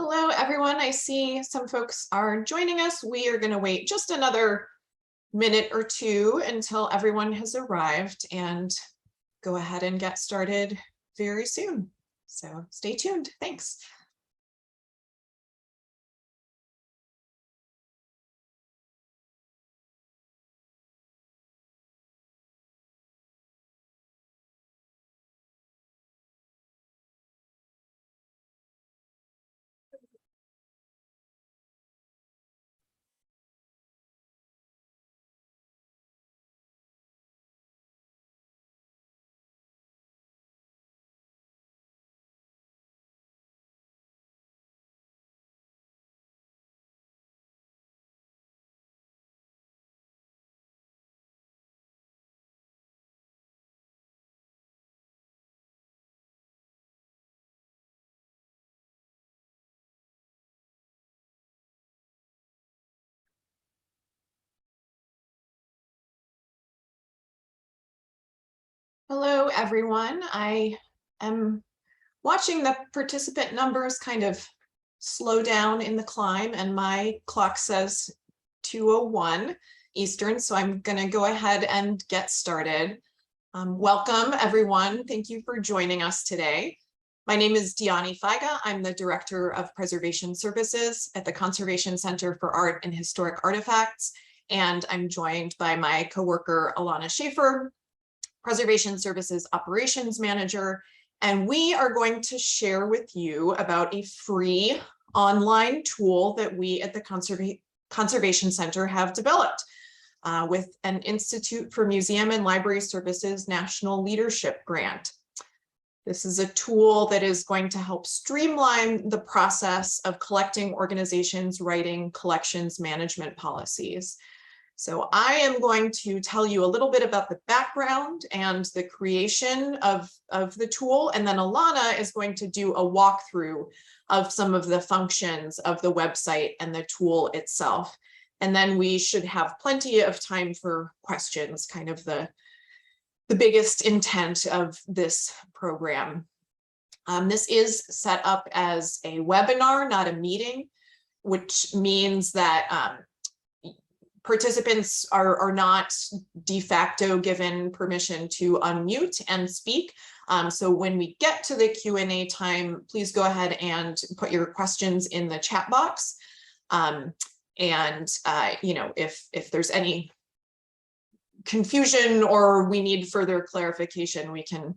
Hello, everyone. I see some folks are joining us. We are going to wait just another minute or two until everyone has arrived and go ahead and get started very soon. So stay tuned. Thanks. Hello, everyone. I am watching the participant numbers kind of slow down in the climb, and my clock says 2:01 Eastern, so I'm going to go ahead and get started. Welcome, everyone. Thank you for joining us today. My name is Diani Faiga. I'm the Director of Preservation Services at the Conservation Center for Art and Historic Artifacts, and I'm joined by my coworker, Alana Schaefer, Preservation Services Operations Manager, and we are going to share with you about a free online tool that we at the Conservation Center have developed with an Institute for Museum and Library Services National Leadership Grant. This is a tool that is going to help streamline the process of collecting organizations writing collections management policies. So I am going to tell you a little bit about the background and the creation of the tool, and then Alana is going to do a walkthrough of some of the functions of the website and the tool itself. And then we should have plenty of time for questions, kind of the biggest intent of this program. This is set up as a webinar, not a meeting, which means that participants are not de facto given permission to unmute and speak. So when we get to the Q&A time, please go ahead and put your questions in the chat box. You know, if there's any confusion or we need further clarification, we can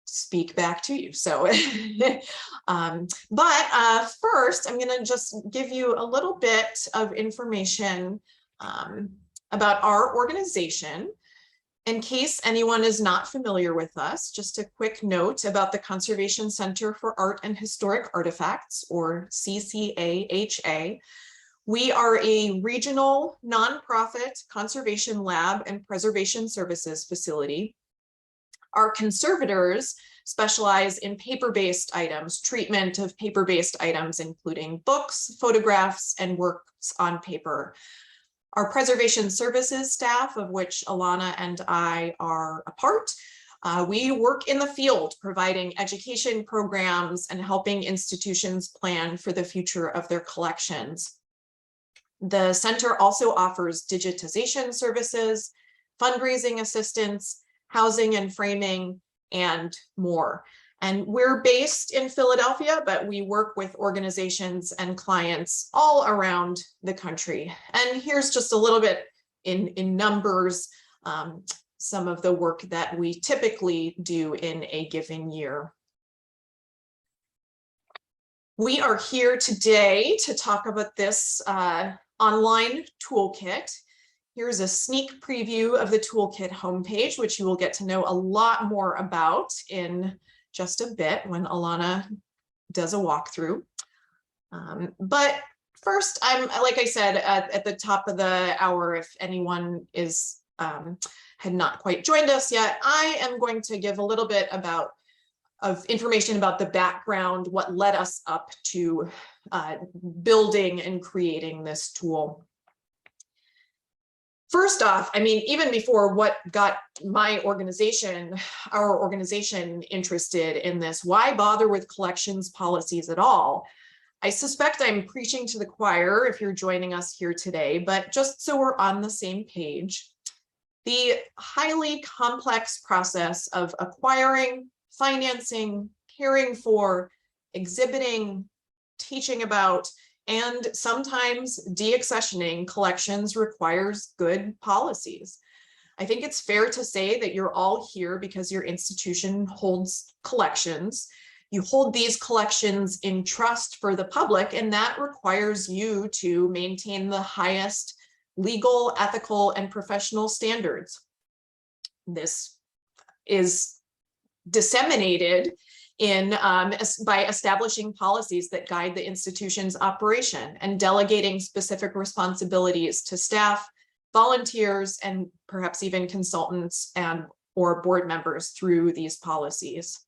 speak back to you. So, first, I'm going to just give you a little bit of information about our organization. In case anyone is not familiar with us, just a quick note about the Conservation Center for Art and Historic Artifacts, or CCAHA. We are a regional nonprofit conservation lab and preservation services facility. Our conservators specialize in paper-based items, treatment of paper-based items, including books, photographs, and works on paper. Our preservation services staff, of which Alana and I are a part, we work in the field providing education programs and helping institutions plan for the future of their collections. The center also offers digitization services, fundraising assistance, housing and framing, and more. And we're based in Philadelphia, but we work with organizations and clients all around the country. And here's just a little bit in numbers, some of the work that we typically do in a given year. We are here today to talk about this online toolkit. Here's a sneak preview of the toolkit homepage, which you will get to know a lot more about in just a bit when Alana does a walkthrough. But first, like I said, at the top of the hour, if anyone is had not quite joined us yet, I am going to give a little bit of information about the background, what led us up to building and creating this tool. First off, I mean, even before what got my organization, our organization interested in this, why bother with collections policies at all? I suspect I'm preaching to the choir if you're joining us here today, but just so we're on the same page, the highly complex process of acquiring, financing, caring for, exhibiting, teaching about, and sometimes deaccessioning collections requires good policies. I think it's fair to say that you're all here because your institution holds collections. You hold these collections in trust for the public, and that requires you to maintain the highest legal, ethical, and professional standards. This is disseminated by establishing policies that guide the institution's operation and delegating specific responsibilities to staff, volunteers, and perhaps even consultants or board members through these policies.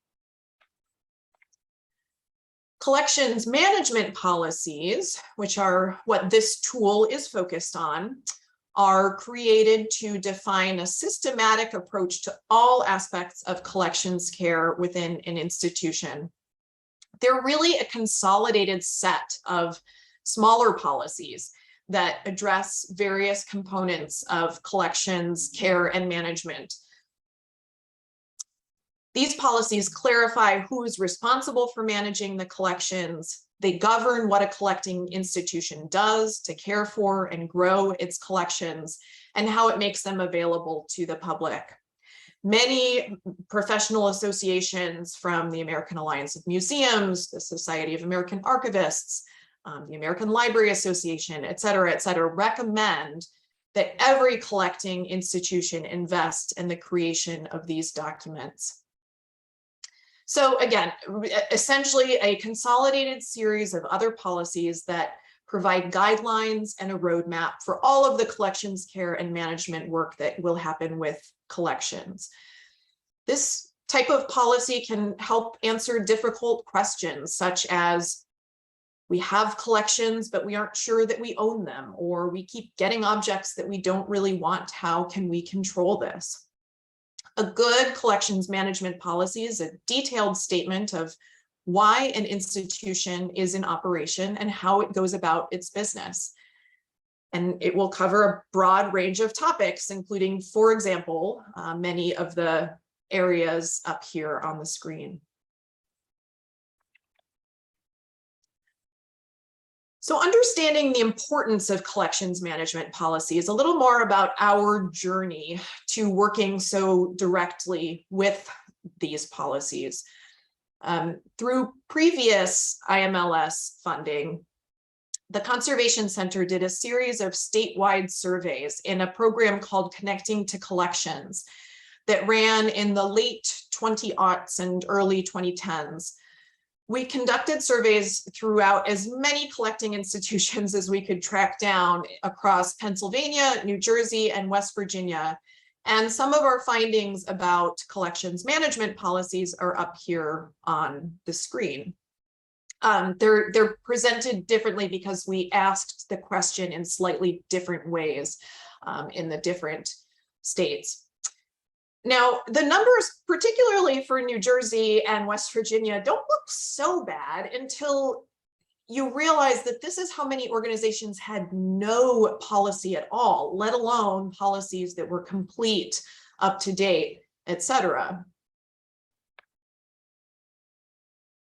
Collections management policies, which are what this tool is focused on, are created to define a systematic approach to all aspects of collections care within an institution. They're really a consolidated set of smaller policies that address various components of collections care and management. These policies clarify who is responsible for managing the collections. They govern what a collecting institution does to care for and grow its collections and how it makes them available to the public. Many professional associations, from the American Alliance of Museums, the Society of American Archivists, the American Library Association, et cetera, recommend that every collecting institution invest in the creation of these documents. So again, essentially a consolidated series of other policies that provide guidelines and a roadmap for all of the collections care and management work that will happen with collections. This type of policy can help answer difficult questions, such as, we have collections, but we aren't sure that we own them, or we keep getting objects that we don't really want. How can we control this? A good collections management policy is a detailed statement of why an institution is in operation and how it goes about its business. And it will cover a broad range of topics, including, for example, many of the areas up here on the screen. So understanding the importance of collections management policy is a little more about our journey to working so directly with these policies. Through previous IMLS funding, the Conservation Center did a series of statewide surveys in a program called Connecting to Collections that ran in the late 2000s and early 2010s. We conducted surveys throughout as many collecting institutions as we could track down across Pennsylvania, New Jersey, and West Virginia. And some of our findings about collections management policies are up here on the screen. They're presented differently because we asked the question in slightly different ways in the different states. Now, the numbers, particularly for New Jersey and West Virginia, don't look so bad until you realize that this is how many organizations had no policy at all, let alone policies that were complete, up to date, etc.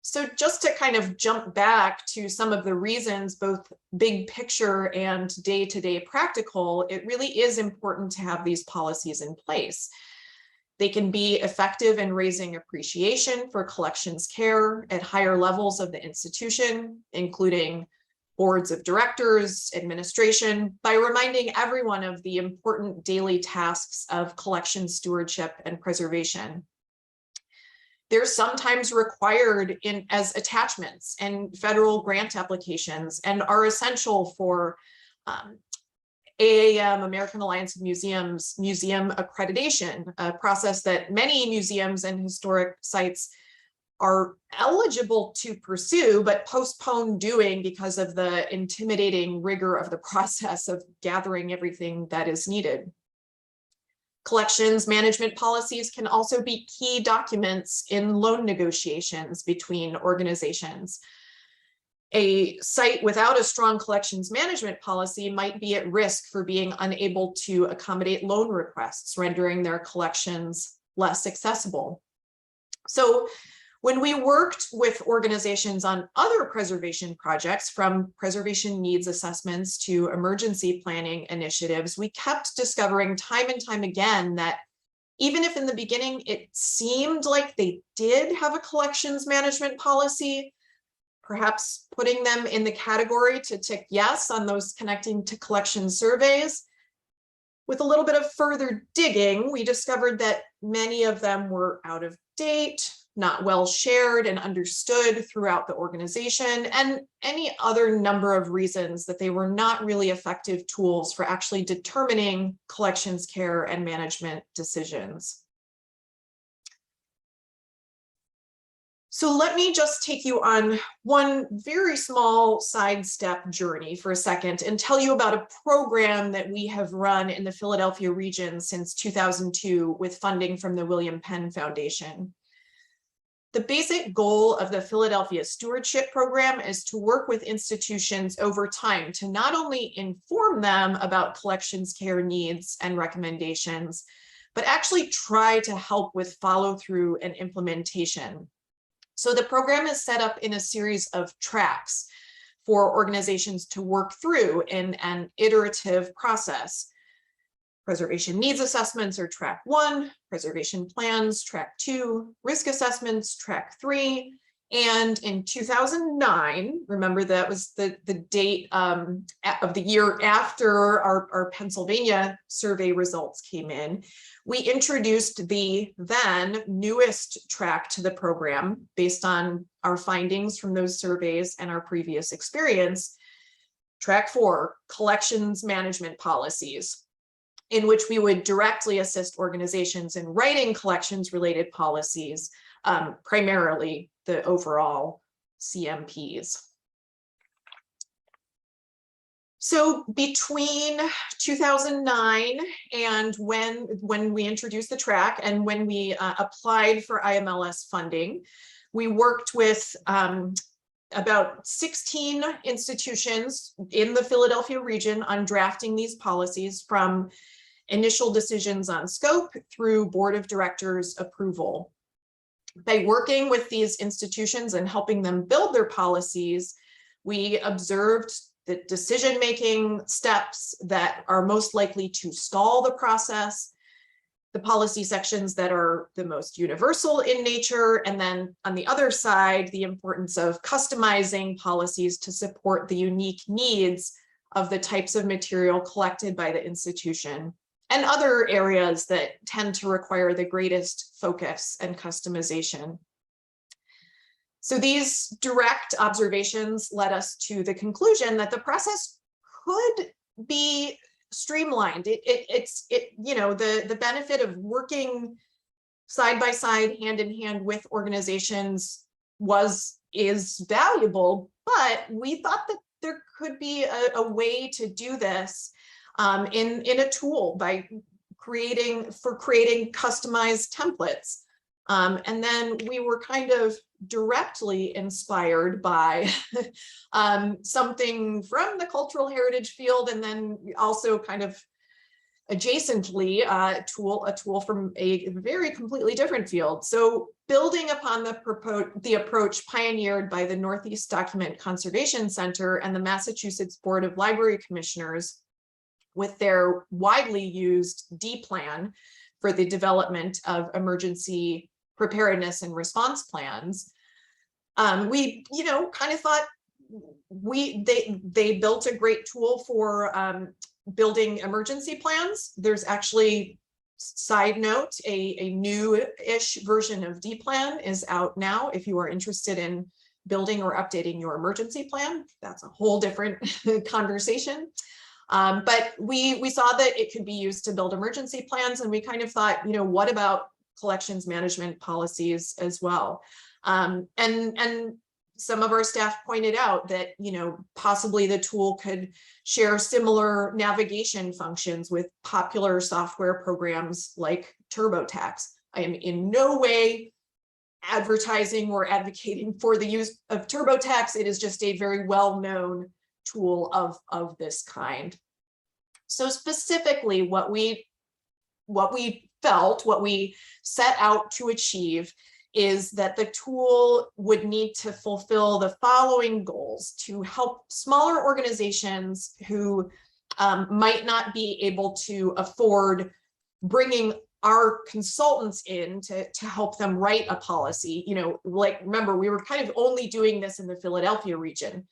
So just to kind of jump back to some of the reasons, both big picture and day-to-day practical, it really is important to have these policies in place. They can be effective in raising appreciation for collections care at higher levels of the institution, including boards of directors, administration, by reminding everyone of the important daily tasks of collection stewardship and preservation. They're sometimes required as attachments and federal grant applications and are essential for AAM, American Alliance of Museums, museum accreditation, a process that many museums and historic sites are eligible to pursue, but postpone doing because of the intimidating rigor of the process of gathering everything that is needed. Collections management policies can also be key documents in loan negotiations between organizations. A site without a strong collections management policy might be at risk for being unable to accommodate loan requests, rendering their collections less accessible. So when we worked with organizations on other preservation projects, from preservation needs assessments to emergency planning initiatives, we kept discovering time and time again that even if in the beginning it seemed like they did have a collections management policy, perhaps putting them in the category to tick yes on those connecting to collection surveys, with a little bit of further digging, we discovered that many of them were out of date, not well shared and understood throughout the organization, and any other number of reasons that they were not really effective tools for actually determining collections care and management decisions. So let me just take you on one very small sidestep journey for a second and tell you about a program that we have run in the Philadelphia region since 2002 with funding from the William Penn Foundation. The basic goal of the Philadelphia Stewardship Program is to work with institutions over time to not only inform them about collections care needs and recommendations, but actually try to help with follow-through and implementation. So the program is set up in a series of tracks for organizations to work through in an iterative process. Preservation needs assessments are track 1, preservation plans, track 2, risk assessments, track 3. And in 2009, remember that was the date of the year after our Pennsylvania survey results came in, we introduced the then newest track to the program based on our findings from those surveys and our previous experience. Track 4, collections management policies, in which we would directly assist organizations in writing collections related policies, primarily the overall CMPs. So between 2009 and when we introduced the track and when we applied for IMLS funding, we worked with about 16 institutions in the Philadelphia region on drafting these policies, from initial decisions on scope through board of directors approval. By working with these institutions and helping them build their policies, we observed the decision-making steps that are most likely to stall the process, the policy sections that are the most universal in nature, and then on the other side, the importance of customizing policies to support the unique needs of the types of material collected by the institution, and other areas that tend to require the greatest focus and customization. So these direct observations led us to the conclusion that the process could be streamlined. The benefit of working side by side, hand in hand with organizations is valuable, but we thought that there could be a way to do this in a tool by creating customized templates. And then we were kind of directly inspired by something from the cultural heritage field, and then also kind of adjacently a tool from a very completely different field. So building upon the approach pioneered by the Northeast Document Conservation Center and the Massachusetts Board of Library Commissioners with their widely used D-plan for the development of emergency preparedness and response plans, we kind of thought they built a great tool for building emergency plans. There's actually, side note, a new-ish version of D-plan is out now if you are interested in building or updating your emergency plan. That's a whole different conversation. But we saw that it could be used to build emergency plans, and we kind of thought, what about collections management policies as well? And some of our staff pointed out that, possibly the tool could share similar navigation functions with popular software programs like TurboTax. I am in no way advertising or advocating for the use of TurboTax. It is just a very well-known tool of this kind. So specifically, what we set out to achieve is that the tool would need to fulfill the following goals to help smaller organizations who might not be able to afford bringing our consultants in to help them write a policy. Remember, we were kind of only doing this in the Philadelphia region.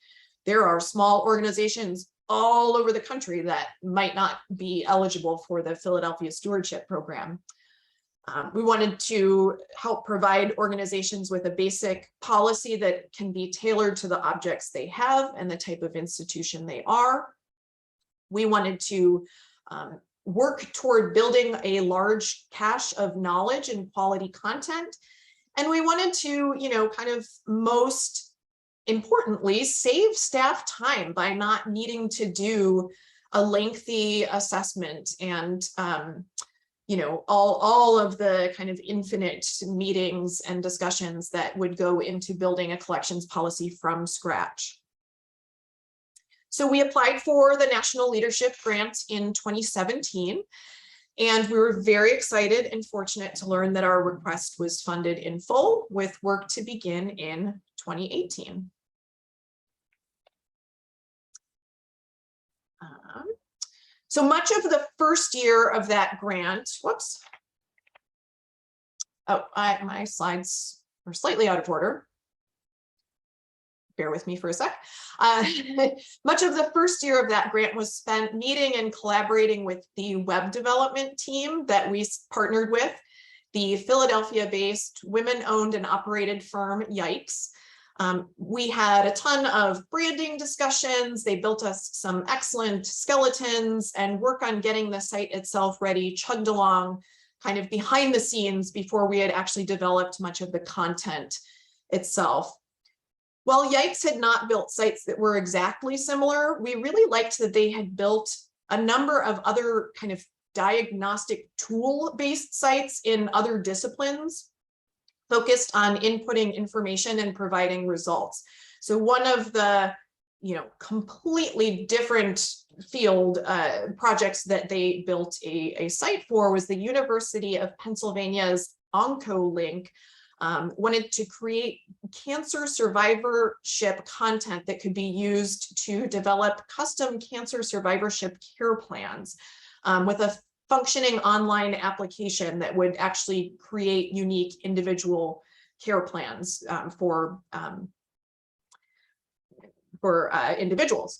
There are small organizations all over the country that might not be eligible for the Philadelphia Stewardship Program. We wanted to help provide organizations with a basic policy that can be tailored to the objects they have and the type of institution they are. We wanted to work toward building a large cache of knowledge and quality content. And we wanted to, kind of most importantly, save staff time by not needing to do a lengthy assessment and all of the kind of infinite meetings and discussions that would go into building a collections policy from scratch. So we applied for the National Leadership Grant in 2017, and we were very excited and fortunate to learn that our request was funded in full with work to begin in 2018. So much of the first year of that grant, my slides are slightly out of order. Bear with me for a sec. Much of the first year of that grant was spent meeting and collaborating with the web development team that we partnered with, the Philadelphia-based women-owned and operated firm, Yikes. We had a ton of branding discussions. They built us some excellent skeletons, and work on getting the site itself ready chugged along kind of behind the scenes before we had actually developed much of the content itself. While Yikes had not built sites that were exactly similar, we really liked that they had built a number of other kind of diagnostic tool-based sites in other disciplines focused on inputting information and providing results. So one of the, completely different field projects that they built a site for was the University of Pennsylvania's OncoLink. Wanted to create cancer survivorship content that could be used to develop custom cancer survivorship care plans with a functioning online application that would actually create unique individual care plans for individuals.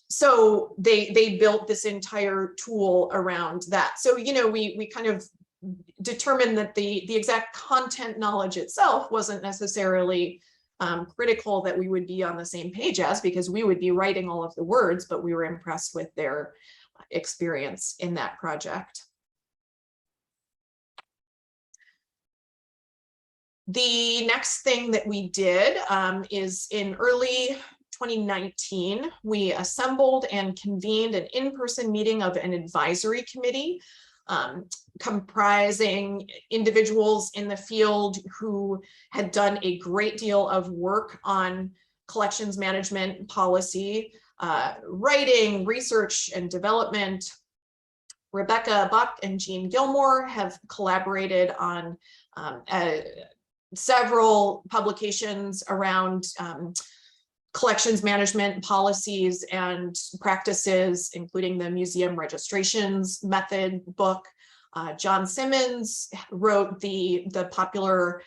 So they built this entire tool around that. So, we kind of determined that the exact content knowledge itself wasn't necessarily critical that we would be on the same page as, because we would be writing all of the words, but we were impressed with their experience in that project. The next thing that we did is in early 2019, we assembled and convened an in-person meeting of an advisory committee comprising individuals in the field who had done a great deal of work on collections management policy, writing, research, and development. Rebecca Buck and Jean Gilmore have collaborated on several publications around collections management policies and practices, including the museum registrations method book. John Simmons wrote the popular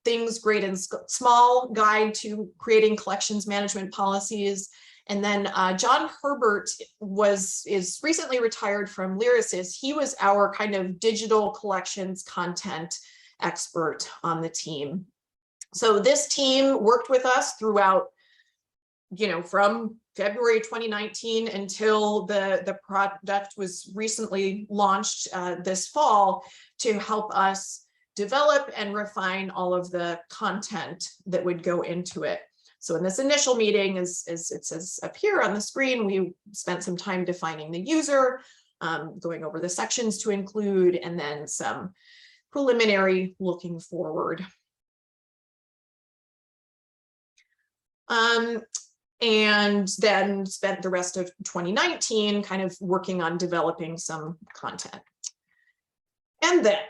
Things Great and Small Guide to Creating Collections Management Policies. And then John Herbert is recently retired from Lyrasis. He was our kind of digital collections content expert on the team. So this team worked with us throughout, from February 2019 until the product was recently launched this fall, to help us develop and refine all of the content that would go into it. So in this initial meeting, as it says up here on the screen, we spent some time defining the user, going over the sections to include, and then some preliminary looking forward. And then spent the rest of 2019 kind of working on developing some content. And then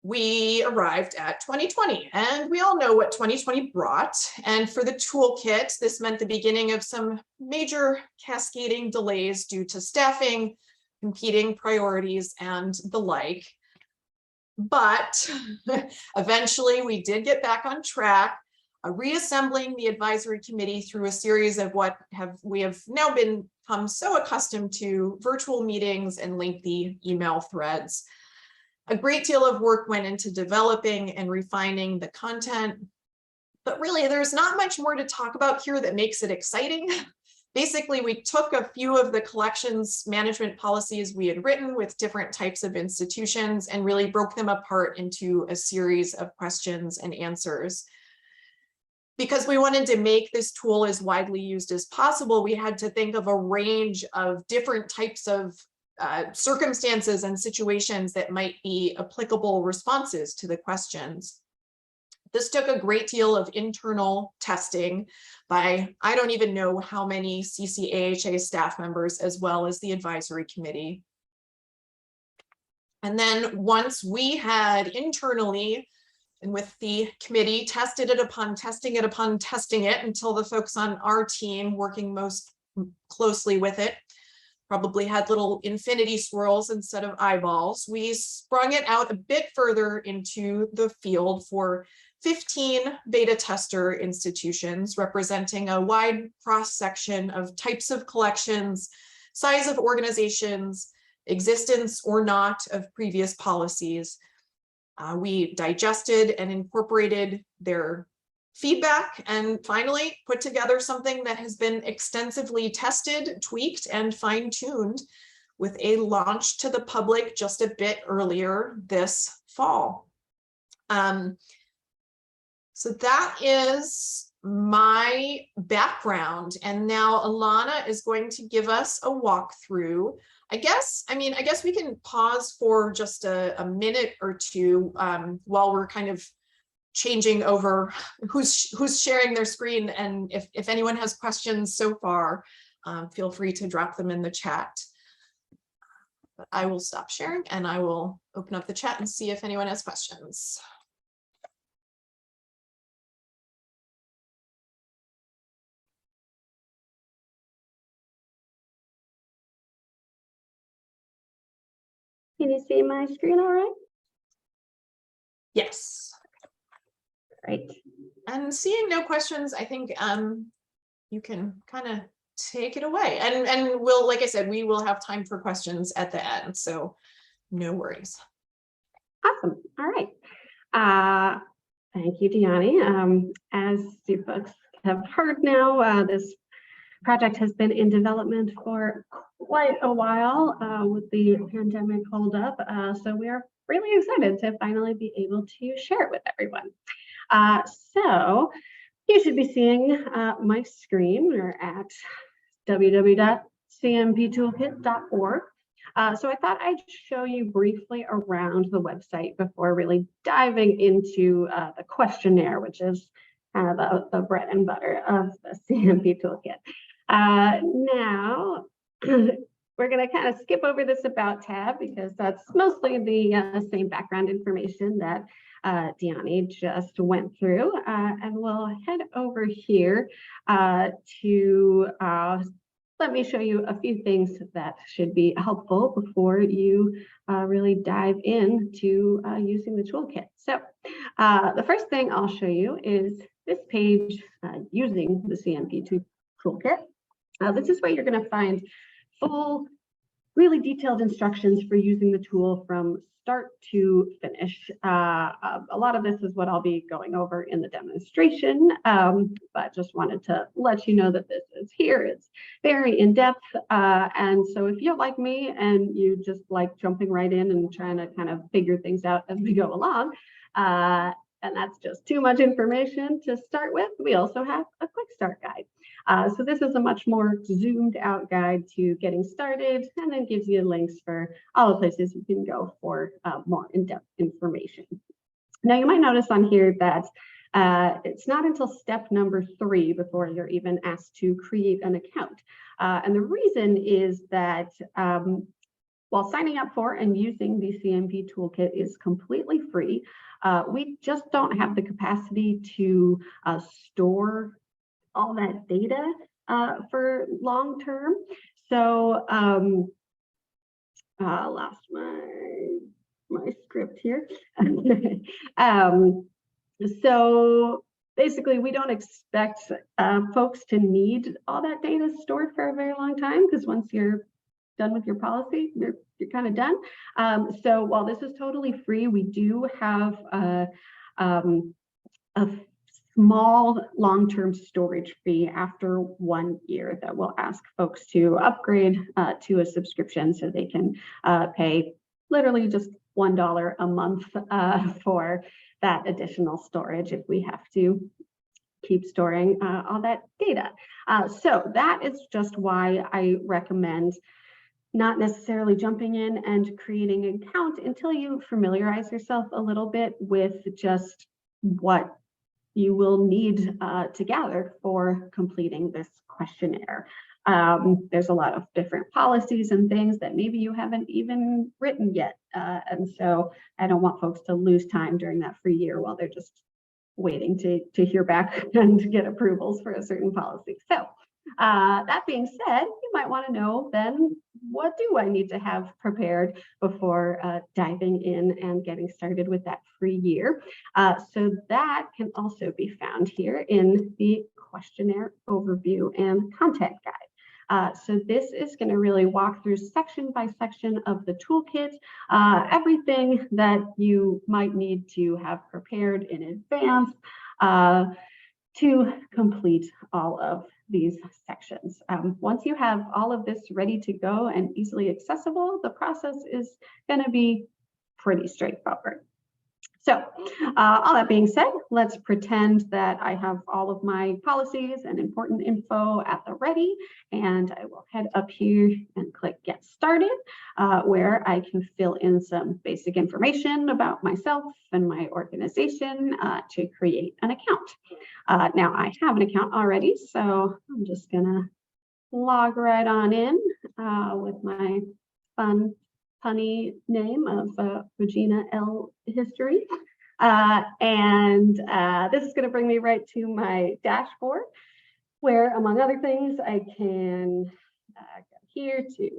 we arrived at 2020, and we all know what 2020 brought. And for the toolkit, this meant the beginning of some major cascading delays due to staffing, competing priorities, and the like. But eventually we did get back on track, reassembling the advisory committee through a series of what we have now become so accustomed to, virtual meetings and lengthy email threads. A great deal of work went into developing and refining the content, but really there's not much more to talk about here that makes it exciting. Basically, we took a few of the collections management policies we had written with different types of institutions and really broke them apart into a series of questions and answers. Because we wanted to make this tool as widely used as possible, we had to think of a range of different types of circumstances and situations that might be applicable responses to the questions. This took a great deal of internal testing by, I don't even know how many CCAHA staff members, as well as the advisory committee. And then once we had internally and with the committee tested it upon testing it upon testing it until the folks on our team working most closely with it probably had little infinity swirls instead of eyeballs, we sprung it out a bit further into the field for 15 beta tester institutions representing a wide cross-section of types of collections, size of organizations, existence or not of previous policies. We digested and incorporated their feedback and finally put together something that has been extensively tested, tweaked, and fine-tuned with a launch to the public just a bit earlier this fall. So that is my background. And now Alana is going to give us a walkthrough. I guess we can pause for just a minute or two while we're kind of changing over who's sharing their screen. And if anyone has questions so far, feel free to drop them in the chat. But I will stop sharing and I will open up the chat and see if anyone has questions. Can you see my screen all right? Yes. Great. And seeing no questions, I think you can kind of take it away. And we'll, like I said, we will have time for questions at the end, so no worries. Awesome. All right. Thank you, Deani. As you folks have heard now, this project has been in development for quite a while with the pandemic holdup. So we are really excited to finally be able to share it with everyone. So you should be seeing my screen or at www.cmptoolkit.org. So I thought I'd show you briefly around the website before really diving into the questionnaire, which is kind of the bread and butter of the CMP Toolkit. Now, we're going to kind of skip over this About tab because that's mostly the same background information that Deani just went through. And we'll head over here to let me show you a few things that should be helpful before you really dive into using the toolkit. So the first thing I'll show you is this page using the CMP toolkit. This is where you're going to find full really detailed instructions for using the tool from start to finish. A lot of this is what I'll be going over in the demonstration, but just wanted to let you know that this is here. It's very in-depth, and so if you're like me and you just like jumping right in and trying to kind of figure things out as we go along, and that's just too much information to start with, we also have a quick start guide. So this is a much more zoomed out guide to getting started, and then gives you links for all the places you can go for more in-depth information. Now you might notice on here that it's not until step number 3 before you're even asked to create an account. And the reason is that while signing up for and using the CMP toolkit is completely free, we just don't have the capacity to store all that data for long term. So lost my script here. So basically, we don't expect folks to need all that data stored for a very long time, because once you're done with your policy, you're kind of done. So while this is totally free, we do have a small long-term storage fee after 1 year that will ask folks to upgrade to a subscription, so they can pay literally just $1 a month for that additional storage if we have to keep storing all that data. So that is just why I recommend not necessarily jumping in and creating an account until you familiarize yourself a little bit with just what you will need to gather for completing this questionnaire. There's a lot of different policies and things that maybe you haven't even written yet. And so I don't want folks to lose time during that free year while they're just waiting to hear back and get approvals for a certain policy. So that being said, you might want to know then, what do I need to have prepared before diving in and getting started with that free year? So that can also be found here in the questionnaire overview and content guide. So this is going to really walk through section by section of the toolkit, everything that you might need to have prepared in advance to complete all of these sections. Once you have all of this ready to go and easily accessible, the process is going to be pretty straightforward. So all that being said, let's pretend that I have all of my policies and important info at the ready, and I will head up here and click Get Started, where I can fill in some basic information about myself and my organization to create an account. Now I have an account already, so I'm just gonna log right on in with my fun punny name of Regina L. History. And this is going to bring me right to my dashboard, where, among other things, I can go here to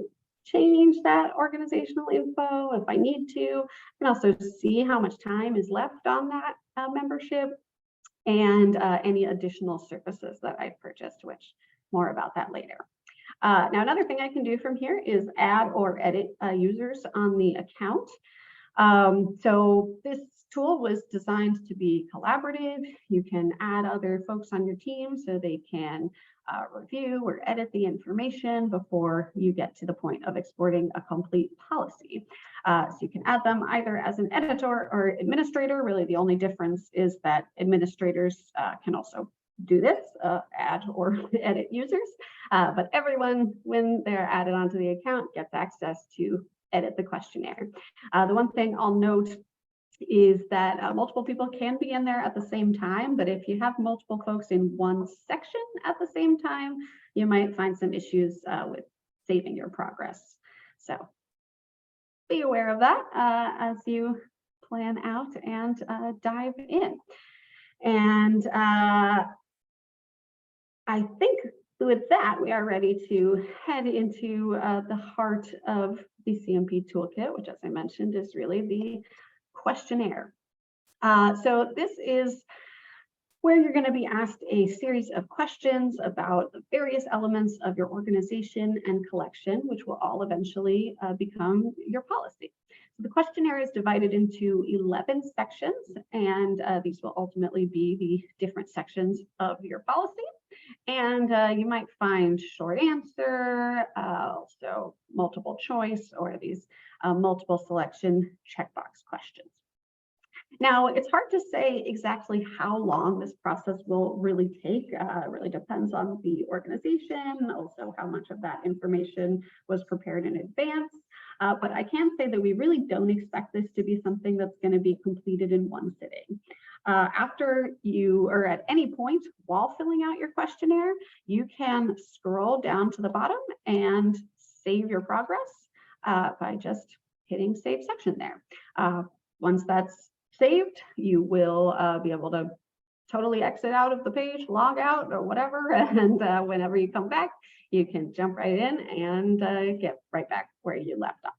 change that organizational info if I need to. I can also see how much time is left on that membership, and any additional services that I've purchased, which more about that later. Now, another thing I can do from here is add or edit users on the account. So this tool was designed to be collaborative. You can add other folks on your team so they can review or edit the information before you get to the point of exporting a complete policy. So you can add them either as an editor or administrator. Really, the only difference is that administrators can also do this, add or edit users, but everyone, when they're added onto the account, gets access to edit the questionnaire. The one thing I'll note is that multiple people can be in there at the same time, but if you have multiple folks in one section at the same time, you might find some issues with saving your progress. So be aware of that as you plan out and dive in. And I think with that, we are ready to head into the heart of the CMP toolkit, which, as I mentioned, is really the questionnaire. So this is where you're going to be asked a series of questions about the various elements of your organization and collection, which will all eventually become your policy. So the questionnaire is divided into 11 sections, and these will ultimately be the different sections of your policy. And you might find short answer, also multiple choice, or these multiple selection checkbox questions. Now, it's hard to say exactly how long this process will really take. It really depends on the organization, also how much of that information was prepared in advance. But I can say that we really don't expect this to be something that's going to be completed in one sitting. After you, or at any point while filling out your questionnaire, you can scroll down to the bottom and save your progress by just hitting Save Section there. Once that's saved, you will be able to totally exit out of the page, log out or whatever, and whenever you come back, you can jump right in and get right back where you left off.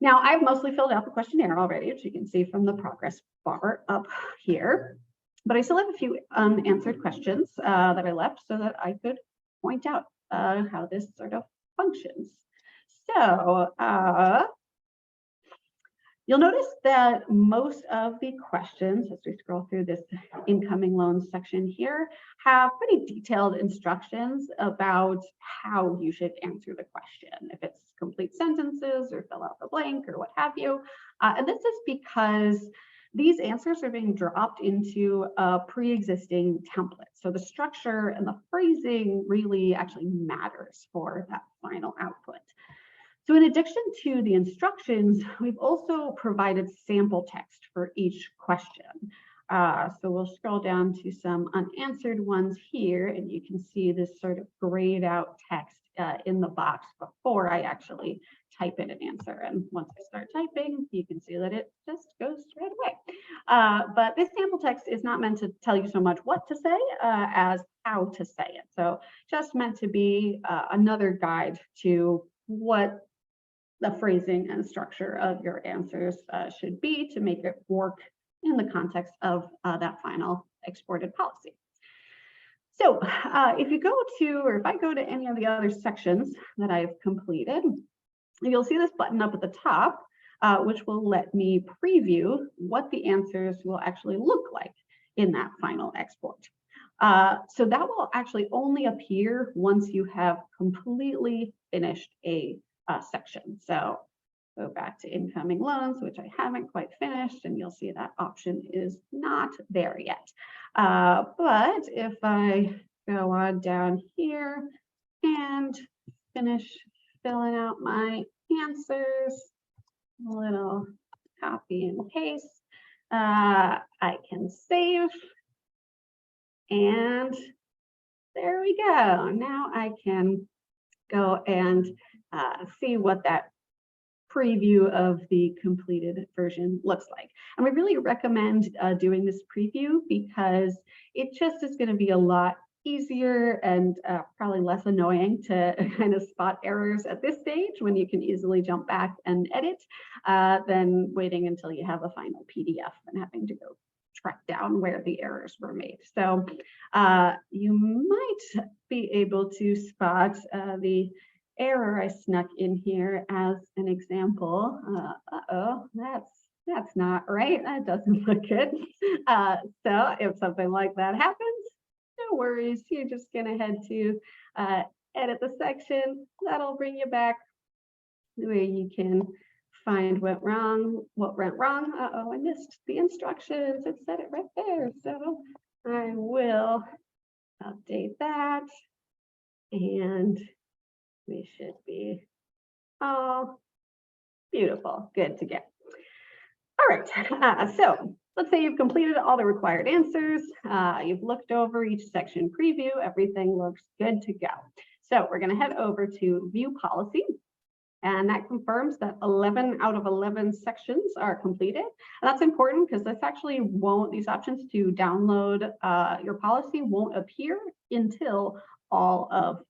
Now, I've mostly filled out the questionnaire already, which you can see from the progress bar up here, but I still have a few unanswered questions that I left so that I could point out how this sort of functions. So you'll notice that most of the questions, as we scroll through this incoming loans section here, have pretty detailed instructions about how you should answer the question, if it's complete sentences or fill out the blank or what have you. And this is because these answers are being dropped into a pre-existing template. So the structure and the phrasing really actually matters for that final output. So in addition to the instructions, we've also provided sample text for each question. So we'll scroll down to some unanswered ones here, and you can see this sort of grayed out text in the box before I actually type in an answer. And once I start typing, you can see that it just goes straight away. But this sample text is not meant to tell you so much what to say as how to say it. So just meant to be another guide to what the phrasing and structure of your answers should be to make it work in the context of that final exported policy. So if you go to, or if I go to any of the other sections that I've completed, you'll see this button up at the top, which will let me preview what the answers will actually look like in that final export. So that will actually only appear once you have completely finished a section. So go back to incoming loans, which I haven't quite finished, and you'll see that option is not there yet. But if I go on down here and finish filling out my answers, a little copy and paste, I can save, and there we go. Now I can go and see what that preview of the completed version looks like. And we really recommend doing this preview because it just is going to be a lot easier and probably less annoying to kind of spot errors at this stage when you can easily jump back and edit than waiting until you have a final PDF and having to go track down where the errors were made. So you might be able to spot the error I snuck in here as an example. Uh-oh, that's not right. That doesn't look good. So if something like that happens, no worries. You're just gonna head to edit the section. That'll bring you back where you can find what went wrong. Uh-oh, I missed the instructions. It said it right there. So I will update that, and we should be all beautiful, good to go. All right, so let's say you've completed all the required answers. You've looked over each section preview. Everything looks good to go. So we're going to head over to View Policy. And that confirms that 11 out of 11 sections are completed. And that's important because this actually won't, these options to download your policy won't appear until all of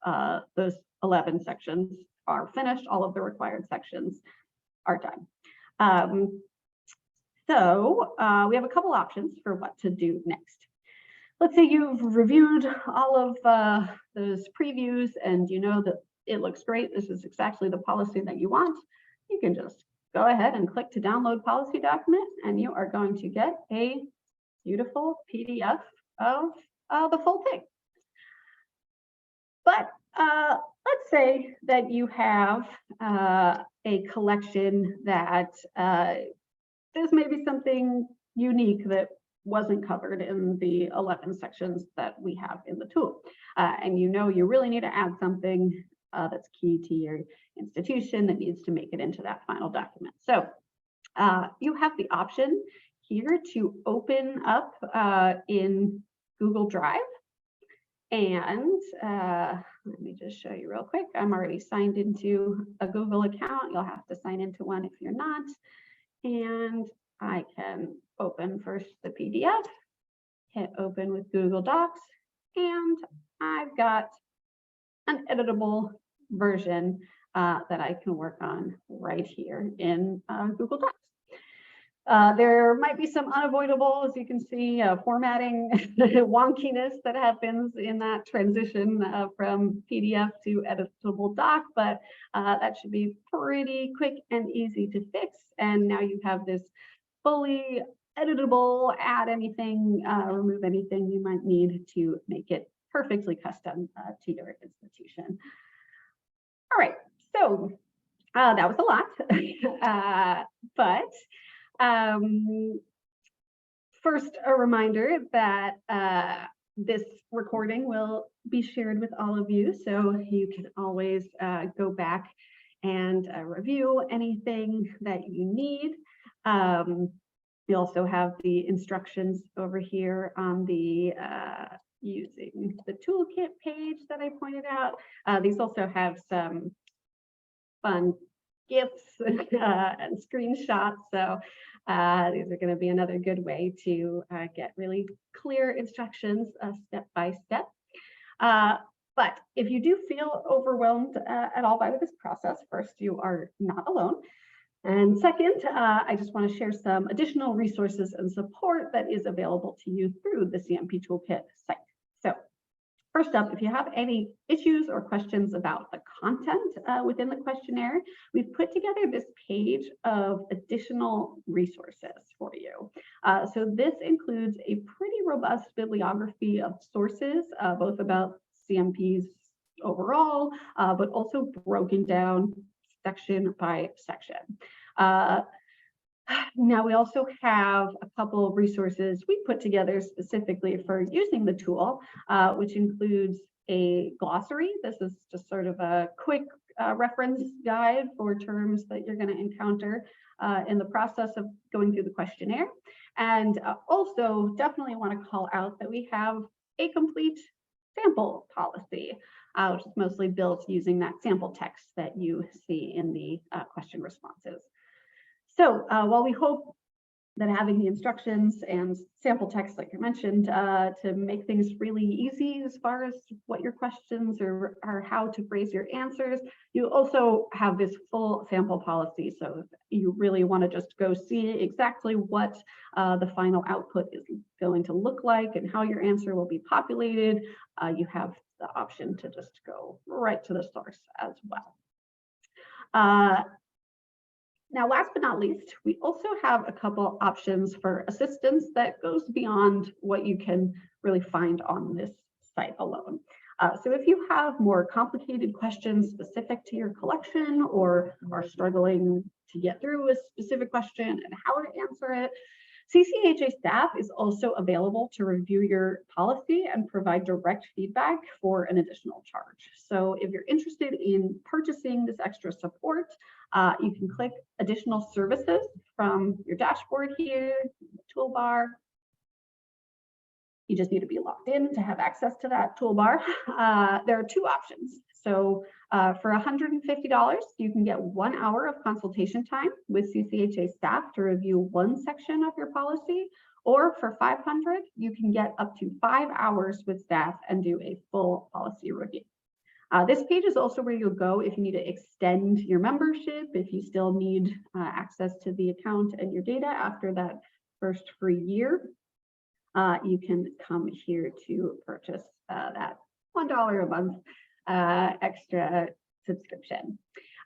those 11 sections are finished, all of the required sections are done. So we have a couple options for what to do next. let's say you've reviewed all of those previews and you know that it looks great, this is exactly the policy that you want, you can just go ahead and click to download policy document, and you are going to get a beautiful PDF of the full thing. But let's say that you have a collection that there's maybe something unique that wasn't covered in the 11 sections that we have in the tool. And you know you really need to add something that's key to your institution that needs to make it into that final document. So you have the option here to open up in Google Drive. And let me just show you real quick. I'm already signed into a Google account. You'll have to sign into one if you're not. And I can open first the PDF, hit open with Google Docs, and I've got an editable version that I can work on right here in Google Docs. There might be some unavoidable, as you can see, formatting wonkiness that happens in that transition from PDF to editable doc, but that should be pretty quick and easy to fix. And now you have this fully editable, add anything, remove anything you might need to make it perfectly custom to your institution. All right, so that was a lot, but first, a reminder that this recording will be shared with all of you, so you can always go back and review anything that you need. We also have the instructions over here on the using the toolkit page that I pointed out. These also have some fun GIFs and screenshots. So these are going to be another good way to get really clear instructions step by step. But if you do feel overwhelmed at all by this process, first, you are not alone. And second, I just want to share some additional resources and support that is available to you through the CMP Toolkit site. So first up, if you have any issues or questions about the content within the questionnaire, we've put together this page of additional resources for you. So this includes a pretty robust bibliography of sources, both about CMPs overall, but also broken down section by section. Now we also have a couple of resources we put together specifically for using the tool, which includes a glossary. This is just sort of a quick reference guide for terms that you're going to encounter in the process of going through the questionnaire. And also definitely want to call out that we have a complete sample policy, which is mostly built using that sample text that you see in the question responses. So while we hope that having the instructions and sample text, like I mentioned, to make things really easy as far as what your questions or how to phrase your answers, you also have this full sample policy. So if you really want to just go see exactly what the final output is going to look like and how your answer will be populated, you have the option to just go right to the source as well. Now, last but not least, we also have a couple options for assistance that goes beyond what you can really find on this site alone. So if you have more complicated questions specific to your collection or are struggling to get through a specific question and how to answer it, CCAHA staff is also available to review your policy and provide direct feedback for an additional charge. So if you're interested in purchasing this extra support, you can click additional services from your dashboard here, toolbar. You just need to be logged in to have access to that toolbar. There are two options. So for $150, you can get 1 hour of consultation time with CCAHA staff to review one section of your policy, or for $500, you can get up to 5 hours with staff and do a full policy review. This page is also where you'll go if you need to extend your membership, if you still need access to the account and your data after that first free year. you can come here to purchase that $1 a month extra subscription.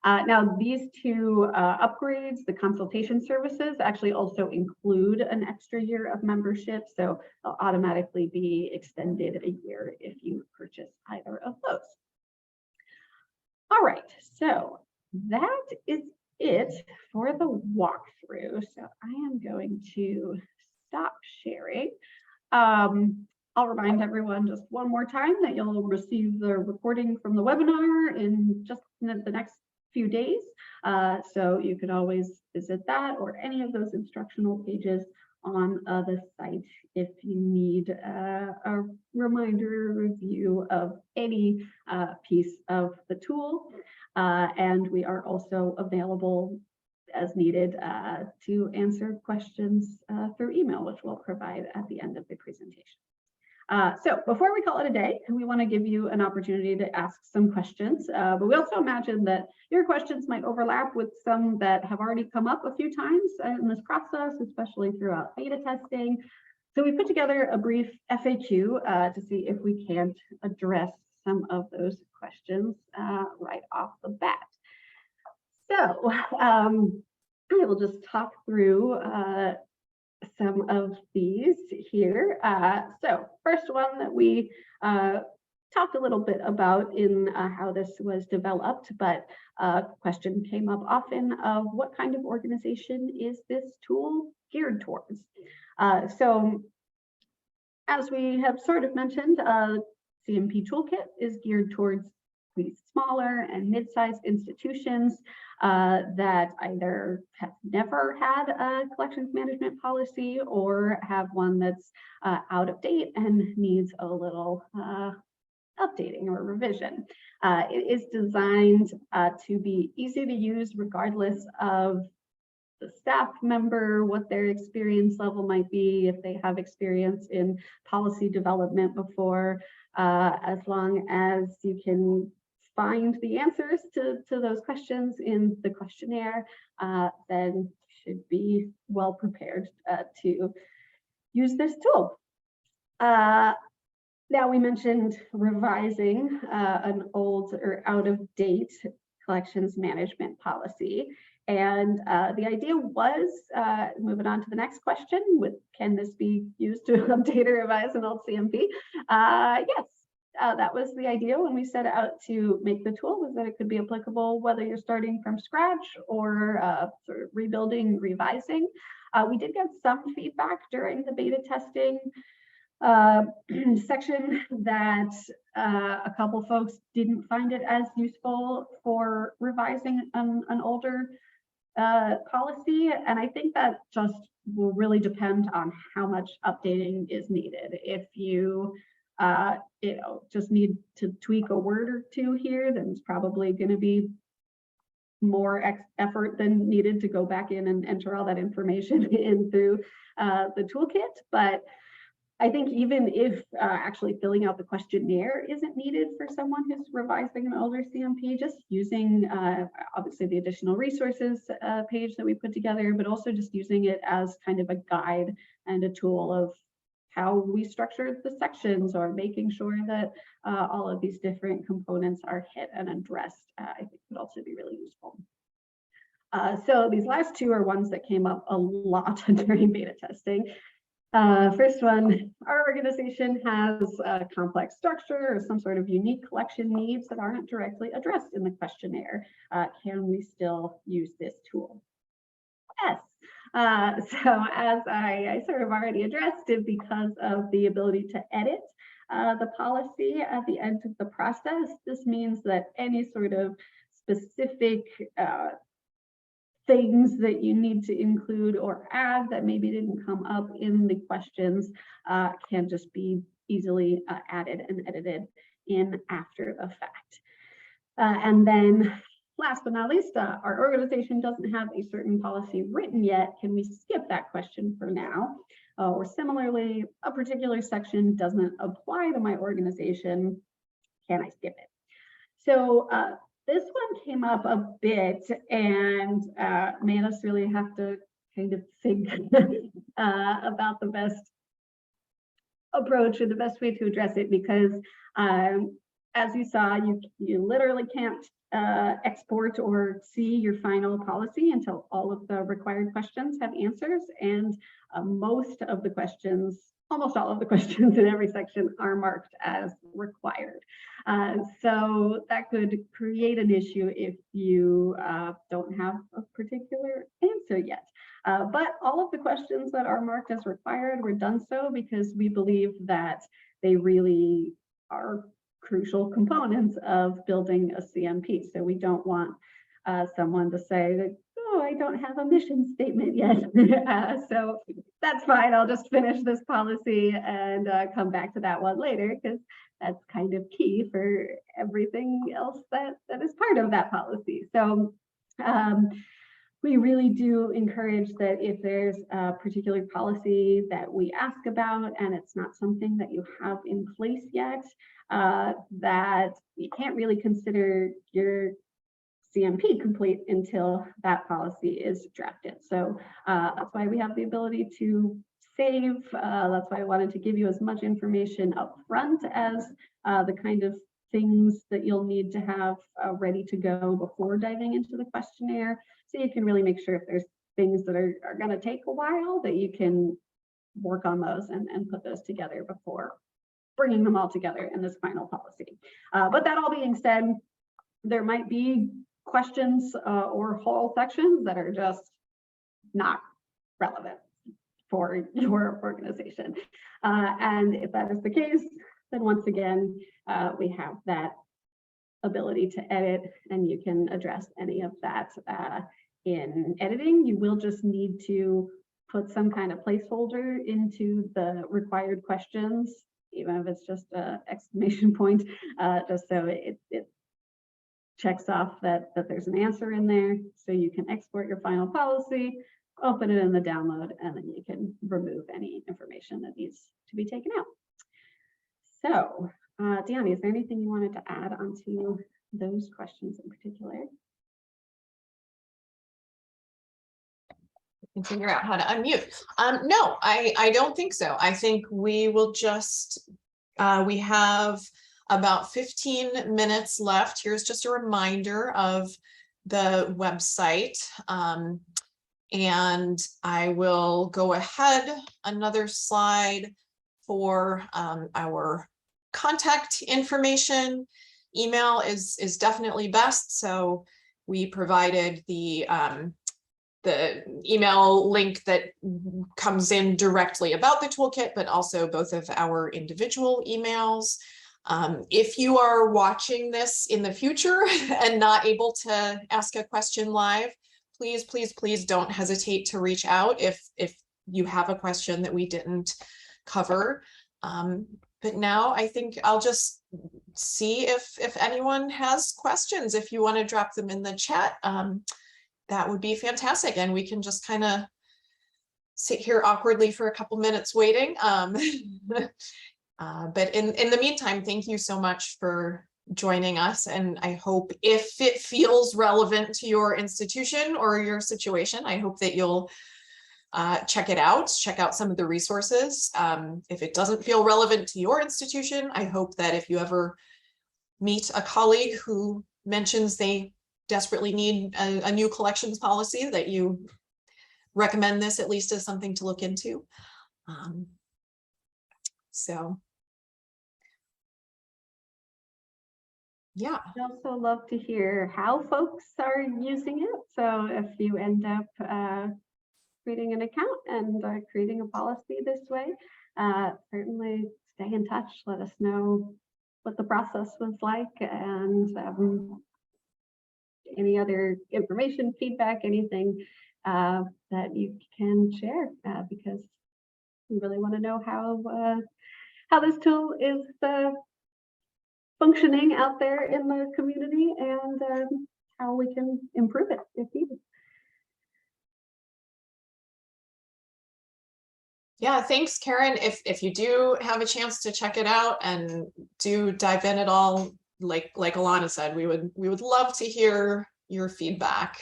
Now, these two upgrades, the consultation services, actually also include an extra year of membership, so they'll automatically be extended a year if you purchase either of those. All right, so that is it for the walkthrough. So I am going to stop sharing. I'll remind everyone just one more time that you'll receive the recording from the webinar in just the next few days. So you can always visit that or any of those instructional pages on the site if you need a reminder review of any piece of the tool. And we are also available as needed to answer questions through email, which we'll provide at the end of the presentation. So before we call it a day, we want to give you an opportunity to ask some questions, but we also imagine that your questions might overlap with some that have already come up a few times in this process, especially throughout beta testing. So we put together a brief FAQ to see if we can't address some of those questions right off the bat. So I will just talk through some of these here. So first one that we talked a little bit about in how this was developed, but a question came up often of what kind of organization is this tool geared towards? So as we have sort of mentioned, CMP Toolkit is geared towards these smaller and mid-sized institutions that either have never had a collections management policy or have one that's out of date and needs a little updating or revision. It is designed to be easy to use regardless of the staff member, what their experience level might be, if they have experience in policy development before, as long as you can find the answers to those questions in the questionnaire, then should be well prepared to use this tool. Now we mentioned revising an old or out of date collections management policy. And the idea was, moving on to the next question, can this be used to update or revise an old CMP? Yes. That was the idea when we set out to make the tool, was that it could be applicable whether you're starting from scratch or sort of rebuilding, revising. We did get some feedback during the beta testing section that a couple folks didn't find it as useful for revising an older policy. And I think that just will really depend on how much updating is needed. If you just need to tweak a word or two here, then it's probably going to be more effort than needed to go back in and enter all that information in through the toolkit. But I think even if actually filling out the questionnaire isn't needed for someone who's revising an older CMP, just using obviously the additional resources page that we put together, but also just using it as kind of a guide and a tool of how we structured the sections, or making sure that all of these different components are hit and addressed, I think would also be really useful. So these last two are ones that came up a lot during beta testing. First one, our organization has a complex structure or some sort of unique collection needs that aren't directly addressed in the questionnaire. Can we still use this tool? Yes. So as I sort of already addressed it, because of the ability to edit the policy at the end of the process, this means that any sort of specific things that you need to include or add that maybe didn't come up in the questions can just be easily added and edited in after the fact. And then last but not least, our organization doesn't have a certain policy written yet. Can we skip that question for now? Or similarly, a particular section doesn't apply to my organization. Can I skip it? So this one came up a bit and made us really have to kind of think about the best approach or the best way to address it, because as you saw, you literally can't export or see your final policy until all of the required questions have answers, and most of the questions, almost all of the questions in every section are marked as required. So that could create an issue if you don't have a particular answer yet. But all of the questions that are marked as required were done so because we believe that they really are crucial components of building a CMP. So we don't want someone to say that, oh, I don't have a mission statement yet. So that's fine. I'll just finish this policy and come back to that one later, because that's kind of key for everything else that is part of that policy. So we really do encourage that if there's a particular policy that we ask about and it's not something that you have in place yet, that you can't really consider your CMP complete until that policy is drafted. So that's why we have the ability to save. That's why I wanted to give you as much information up front as the kind of things that you'll need to have ready to go before diving into the questionnaire. So you can really make sure if there's things that are going to take a while, that you can work on those and put those together before bringing them all together in this final policy. But that all being said, there might be questions or whole sections that are just not relevant for your organization. And if that is the case, then once again, we have that ability to edit, and you can address any of that in editing. You will just need to put some kind of placeholder into the required questions, even if it's just an exclamation point, just so it checks off that there's an answer in there, so you can export your final policy, open it in the download, and then you can remove any information that needs to be taken out. So, Deanne, is there anything you wanted to add onto those questions in particular? And figure out how to unmute. No, I don't think so. I think we will just, we have about 15 minutes left. Here's just a reminder of the website. And I will go ahead, another slide for our contact information. Email is definitely best. So we provided the email link that comes in directly about the toolkit, but also both of our individual emails. If you are watching this in the future and not able to ask a question live, please, please, please don't hesitate to reach out if you have a question that we didn't cover. But now I think I'll just see if anyone has questions. If you want to drop them in the chat, that would be fantastic. And we can just kind of sit here awkwardly for a couple minutes waiting. But in the meantime, thank you so much for joining us. And I hope if it feels relevant to your institution or your situation, I hope that you'll check it out, check out some of the resources. If it doesn't feel relevant to your institution, I hope that if you ever meet a colleague who mentions they desperately need a new collections policy, that you recommend this at least as something to look into. So yeah. I'd also love to hear how folks are using it. So if you end up creating an account and creating a policy this way, certainly stay in touch. Let us know what the process was like, and any other information, feedback, anything that you can share, because we really want to know how this tool is functioning out there in the community, and how we can improve it if needed. Yeah, thanks, Karen. If you do have a chance to check it out and do dive in at all, like Alana said, we would love to hear your feedback.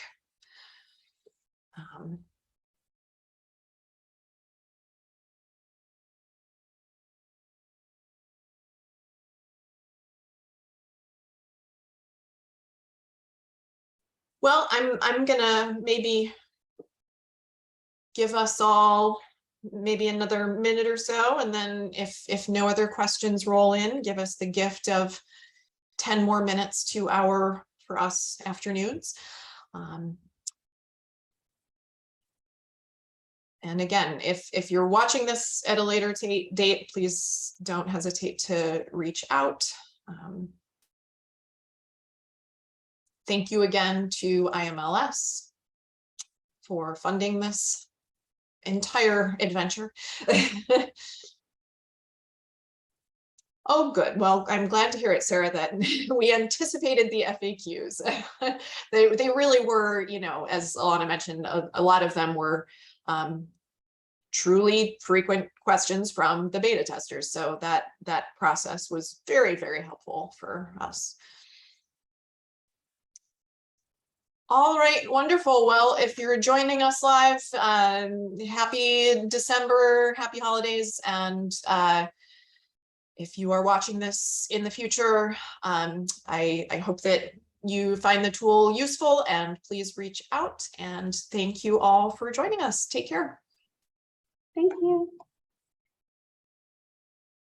Well, I'm gonna maybe give us all maybe another minute or so, and then if no other questions roll in, give us the gift of 10 more minutes to our, for us, afternoons. And again, if you're watching this at a later date, please don't hesitate to reach out. Thank you again to IMLS for funding this entire adventure. Oh, good. Well, I'm glad to hear it, Sarah, that we anticipated the FAQs. They really were, you know, as Alana mentioned, a lot of them were truly frequent questions from the beta testers. So that process was very, very helpful for us. All right, wonderful. Well, if you're joining us live, happy December, happy holidays. And if you are watching this in the future, I hope that you find the tool useful, and please reach out. And thank you all for joining us. Take care. Thank you.